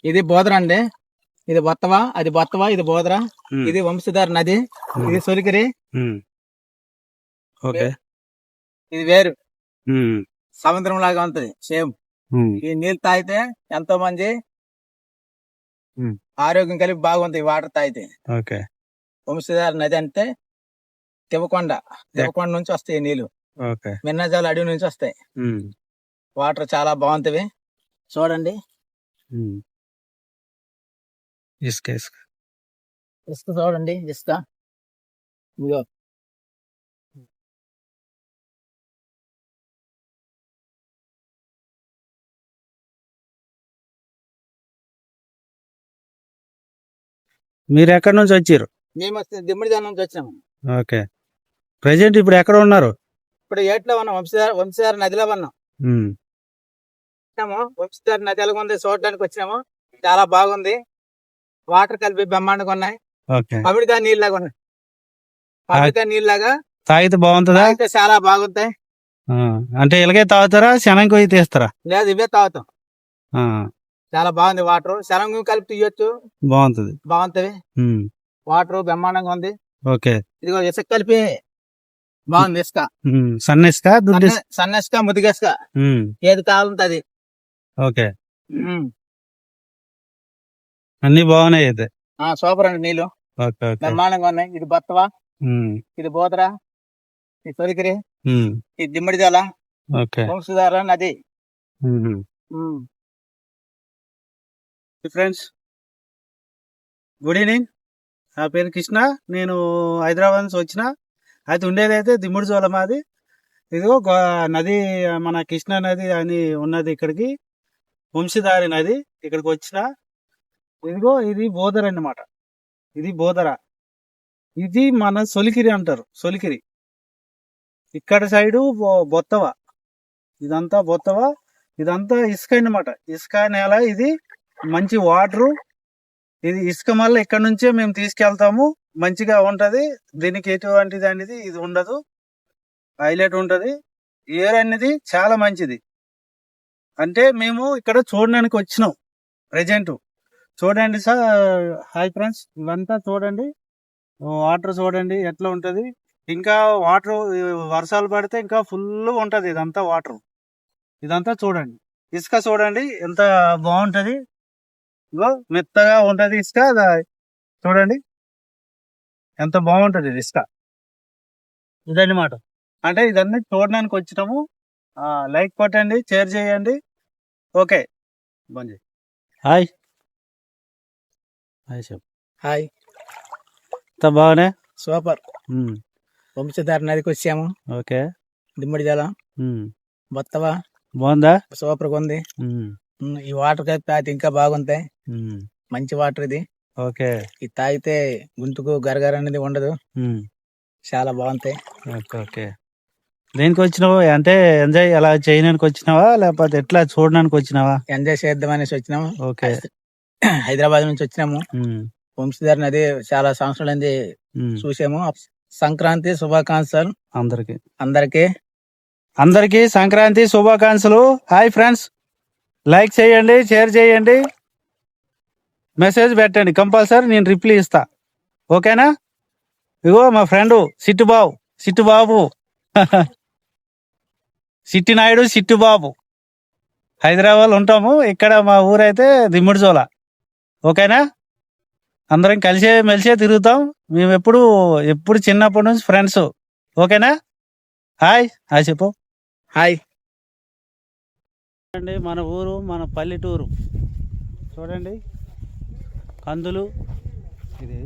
ఇది బోదర అండి. ఇది బొత్తవా, అది బొత్తవా, ఇది బోదర. ఇది వంశధార నది, ఇది సొలికిరి, ఇది వేరు. సముద్రం లాగా ఉంటది సేమ్. ఈ నీళ్ళు తాగితే ఎంతో మంది ఆరోగ్యం కలిపి బాగుంది వాటర్ తాగితే. వంశధార నది అంటే తివకొండ నుంచి వస్తాయి నీళ్లు. మిన్నజాలు అడవి నుంచి వస్తాయి. వాటర్ చాలా బాగుంటవి. చూడండి ఇసుక చూడండి, ఇసుక. ఇదిగో మీరు ఎక్కడి నుంచి వచ్చారు? మేము దిమ్మడిదానం నుంచి వచ్చినాము. ఓకే. ప్రెజెంట్ ఇప్పుడు ఎక్కడ ఉన్నారు? ఇప్పుడు ఏట్లో ఉన్నాం, వంశధార నదిలో ఉన్నాం. వంశధార నది ఎలా ఉంది చూడడానికి వచ్చినాము. చాలా బాగుంది. వాటర్ కలిపి బ్రహ్మాండంగా ఉన్నాయి. పమిడికా నీళ్ళలాగా ఉన్నాయి. పమిడికా నీళ్ళలాగా తాగితే బాగుంటుందా? చాలా బాగుంటాయి. అంటే ఇలాగే తాగుతారా, శనంగి పోయి తీస్తారా? లేదు, ఇవే తాగుతాం. చాలా బాగుంది వాటర్. శనంగి కలిపి తీయొచ్చు, బాగుంటది. వాటర్ బ్రహ్మాండంగా ఉంది. ఓకే. ఇదిగో ఇసుక కలిపి బాగుంది. ఇసుక సన్న ఇసుక, సన్న ఇసుక, ముదిగ ఇసుక, ఏది కావాలంటే అది. ఓకే. అన్ని బాగున్నాయి అయితే. సూపర్ అండి. నీళ్ళు బ్రహ్మాండంగా ఉన్నాయి. ఇది బత్తవా, ఇది బోదరా, ఇది తొలికిరి, ఇది దిమ్మడిజాల, వంశధార నది. Friends, good evening. నా పేరు కృష్ణ. నేను హైదరాబాద్ నుంచి వచ్చిన. అయితే ఉండేది అయితే దిమ్మడిజోల మాది. ఇదిగో నది, మన కృష్ణా నది అని ఉన్నది ఇక్కడికి, వంశధారి నది. ఇక్కడికి వచ్చిన. ఇదిగో ఇది బోదర అన్నమాట. ఇది బోదర. ఇది మన సొలికిరి అంటారు. సొలికిరి ఇక్కడ సైడు బొత్తవ. ఇదంతా బొత్తవ. ఇదంతా ఇసుక అన్నమాట. ఇసుక నేల. ఇది మంచి వాటరు. ఇది ఇసుక మళ్ళీ ఇక్కడ నుంచే మేము తీసుకెళ్తాము. మంచిగా ఉంటది. దీనికి ఎటువంటిది అనేది ఇది ఉండదు. హైలైట్ ఉంటది. ఎయిర్ అనేది చాలా మంచిది. అంటే మేము ఇక్కడ చూడడానికి వచ్చినాం ప్రెజెంట్. చూడండి సార్. హాయ్ ఫ్రెండ్స్, ఇవంతా చూడండి. వాటర్ చూడండి ఎట్లా ఉంటది. ఇంకా వాటర్ వర్షాలు పడితే ఇంకా ఫుల్ ఉంటది ఇదంతా వాటర్. ఇదంతా చూడండి. ఇసుక చూడండి ఎంత బాగుంటది. ఇగో మెత్తగా ఉంటది ఇసుక. చూడండి ఎంత బాగుంటది ఇసుక. ఇదన్నమాట. అంటే ఇదన్నీ చూడడానికి వచ్చినాము. లైక్ కొట్టండి, షేర్ చేయండి. ఓకే. Hi hi. బాగానే. సూపర్. వంశధార నదికి వచ్చాము. ఓకే. దిమ్మడిజాల, బొత్తవా బాగుందా? సూపర్ గా ఉంది. ఈ వాటర్ కలిపి ఇంకా బాగుంటాయి. మంచి వాటర్ ఇది. ఓకే. ఇది తాగితే గుంటుకు గరగర అనేది ఉండదు. చాలా బాగుంటాయి. ఓకే. దేనికి వచ్చినావు? అంటే ఎంజాయ్ అలా చేయడానికి వచ్చినావా, లేకపోతే ఎట్లా చూడడానికి వచ్చినావా? ఎంజాయ్ చేద్దాం అనేసి వచ్చినాము. ఓకే. హైదరాబాద్ నుంచి వచ్చినాము. వంశధార నది చాలా సంవత్సరాలు చూసాము. సంక్రాంతి శుభాకాంక్షలు అందరికి సంక్రాంతి శుభాకాంక్షలు. హాయ్ ఫ్రెండ్స్, లైక్ చేయండి, షేర్ చేయండి, మెసేజ్ పెట్టండి. కంపల్సరీ నేను రిప్లై ఇస్తా. ఓకేనా? ఇగో మా ఫ్రెండ్ సిట్టుబాబు సిట్టి నాయుడు, సిట్టుబాబు. హైదరాబాద్ ఉంటాము. ఇక్కడ మా ఊరైతే దిమ్మడిజోల. ఓకేనా? అందరం కలిసే మెలిసే తిరుగుతాం. మేము ఎప్పుడు చిన్నప్పటి నుంచి ఫ్రెండ్స్. ఓకేనా? హాయ్ చెప్పు. హాయ్. చూడండి మన ఊరు, మన పల్లెటూరు. చూడండి కందులు, ఇది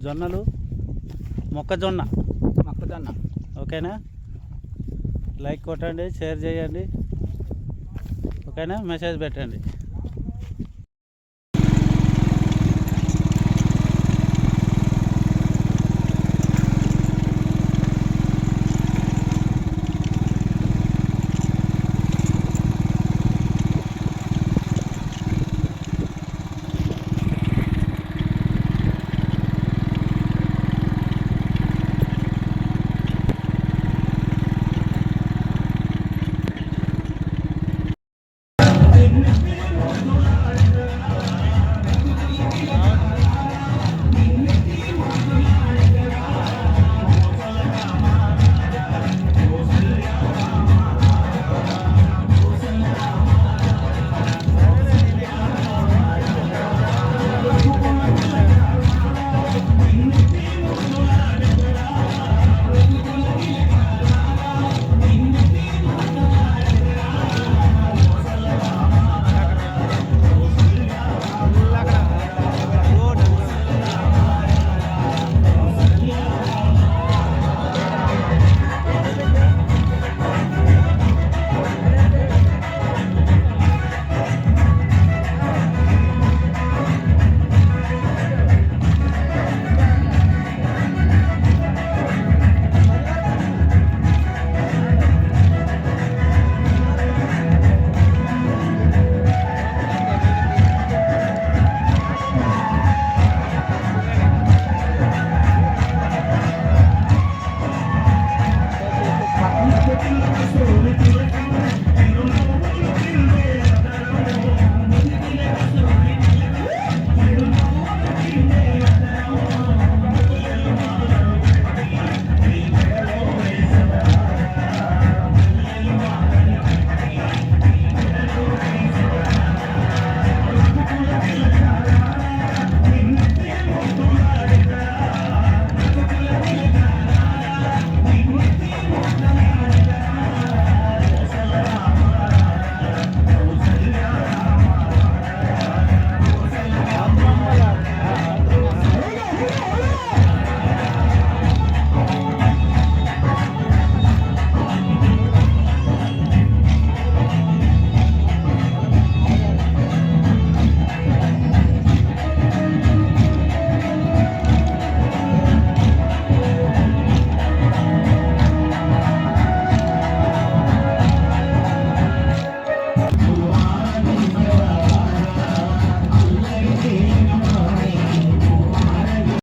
జొన్నలు, మొక్కజొన్న. ఓకేనా? లైక్ కొట్టండి, షేర్ చేయండి. ఓకేనా? మెసేజ్ పెట్టండి.